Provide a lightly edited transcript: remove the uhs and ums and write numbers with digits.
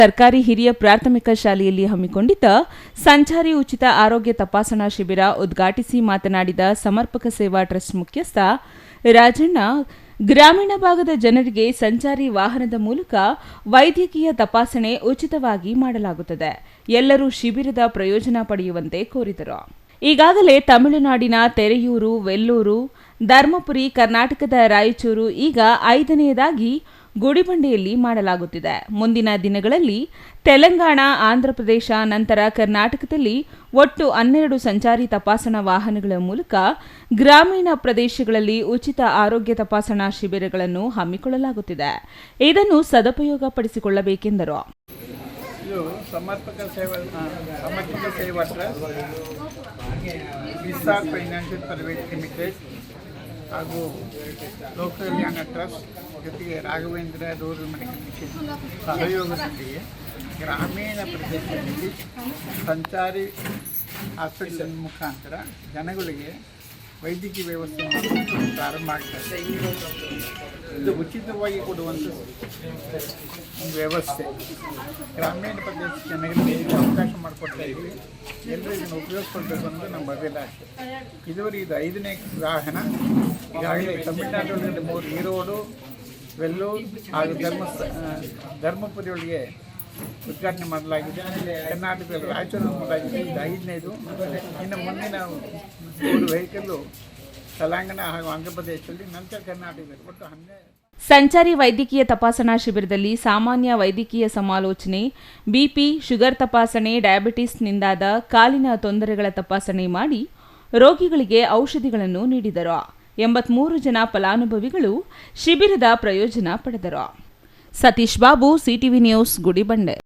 ಸರ್ಕಾರಿ ಹಿರಿಯ ಪ್ರಾಥಮಿಕ ಶಾಲೆಯಲ್ಲಿ ಹಮ್ಮಿಕೊಂಡಿದ್ದ ಸಂಚಾರಿ ಉಚಿತ ಆರೋಗ್ಯ ತಪಾಸಣಾ ಶಿಬಿರ ಉದ್ಘಾಟಿಸಿ ಮಾತನಾಡಿದ ಸಮರ್ಪಕ ಸೇವಾ ಟ್ರಸ್ಟ್ ಮುಖ್ಯಸ್ಥ ರಾಜಣ್ಣ, ಗ್ರಾಮೀಣ ಭಾಗದ ಜನರಿಗೆ ಸಂಚಾರಿ ವಾಹನದ ಮೂಲಕ ವೈದ್ಯಕೀಯ ತಪಾಸಣೆ ಉಚಿತವಾಗಿ ಮಾಡಲಾಗುತ್ತದೆ. ಎಲ್ಲರೂ ಶಿಬಿರದ ಪ್ರಯೋಜನ ಪಡೆಯುವಂತೆ ಕೋರಿದರು. ಈಗಾಗಲೇ ತಮಿಳುನಾಡಿನ ತೆರೆಯೂರು, ವೆಲ್ಲೂರು, ಧರ್ಮಪುರಿ, ಕರ್ನಾಟಕದ ರಾಯಚೂರು, ಈಗ 5ನೇದಾಗಿ ಗುಡಿಬಂಡೆಯಲ್ಲಿ ಮಾಡಲಾಗುತ್ತಿದೆ. ಮುಂದಿನ ದಿನಗಳಲ್ಲಿ ತೆಲಂಗಾಣ, ಆಂಧ್ರಪ್ರದೇಶ, ನಂತರ ಕರ್ನಾಟಕದಲ್ಲಿ ಒಟ್ಟು 12 ಸಂಚಾರಿ ತಪಾಸಣಾ ವಾಹನಗಳ ಮೂಲಕ ಗ್ರಾಮೀಣ ಪ್ರದೇಶಗಳಲ್ಲಿ ಉಚಿತ ಆರೋಗ್ಯ ತಪಾಸಣಾ ಶಿಬಿರಗಳನ್ನು ಹಮ್ಮಿಕೊಳ್ಳಲಾಗುತ್ತಿದೆ. ಇದನ್ನು ಸದುಪಯೋಗಪಡಿಸಿಕೊಳ್ಳಬೇಕೆಂದರು. ಸಮರ್ಪಕ ಸೇವಾ trust, Vistar financial private limited ಹಾಗೂ ಲೋಕ ಕಲ್ಯಾಣ ಟ್ರಸ್ಟ್ ಜೊತೆಗೆ ರಾಘವೇಂದ್ರ ರೂರಲ್ ಮೆಡಿಕಲ್ ಮಿಷನ್ ಸಹಯೋಗದೊಂದಿಗೆ ಗ್ರಾಮೀಣ ಪ್ರದೇಶದಲ್ಲಿ ಸಂಚಾರಿ ಹಾಸ್ಪಿಟಲ್ ಮುಖಾಂತರ ಜನಗಳಿಗೆ ವೈದ್ಯಕೀಯ ವ್ಯವಸ್ಥೆಯನ್ನು ಪ್ರಾರಂಭ ಆಗ್ತದೆ. ಇದು ಉಚಿತವಾಗಿ ಕೊಡುವಂಥ ಒಂದು ವ್ಯವಸ್ಥೆ. ಗ್ರಾಮೀಣ ಪ್ರದೇಶ ಜನಗಳಿಗೆ ಅವಕಾಶ ಮಾಡಿಕೊಡ್ತಾ ಇದ್ದೀವಿ. ಎಲ್ಲರೂ ಇದನ್ನು ಉಪಯೋಗಿಸ್ಕೊಳ್ಬೇಕು ಅನ್ನೋದು ನಮ್ಮ ಅಭಿಲಾಷೆ. ಇದುವರೆಗೆ ಇದು 5ನೇ ವಾಹನ. ಈಗಾಗಲೇ ತಮಿಳುನಾಡಿನಲ್ಲಿ 3 ಈರೋಡು, ವೆಲ್ಲೂರು ಹಾಗೂ ಧರ್ಮಪುರಿಯೊಳಗೆ ಉದ್ಘಾಟನೆ ಮಾಡಲಾಗಿದೆ. ಕರ್ನಾಟಕದಲ್ಲಿ ರಾಯಚೂರು ಮಾಡಲಾಗಿದೆ. ಇದು 5ನೇದು. ಇನ್ನು ಮುಂದಿನ 3 ವೆಹಿಕಲ್ಲು ತೆಲಂಗಾಣ ಹಾಗೂ ಆಂಧ್ರಪ್ರದೇಶದಲ್ಲಿ, ನಂತರ ಕರ್ನಾಟಕದಲ್ಲಿ ಒಟ್ಟು 12. ಸಂಚಾರಿ ವೈದ್ಯಕೀಯ ತಪಾಸಣಾ ಶಿಬಿರದಲ್ಲಿ ಸಾಮಾನ್ಯ ವೈದ್ಯಕೀಯ ಸಮಾಲೋಚನೆ, ಬಿಪಿ, ಶುಗರ್ ತಪಾಸಣೆ, ಡಯಾಬಿಟಿಸ್ನಿಂದಾದ ಕಾಲಿನ ತೊಂದರೆಗಳ ತಪಾಸಣೆ ಮಾಡಿ ರೋಗಿಗಳಿಗೆ ಔಷಧಿಗಳನ್ನು ನೀಡಿದರು. 83 ಜನ ಫಲಾನುಭವಿಗಳು ಶಿಬಿರದ ಪ್ರಯೋಜನ ಪಡೆದರು. Satish Babu, CTV news, Gudibande.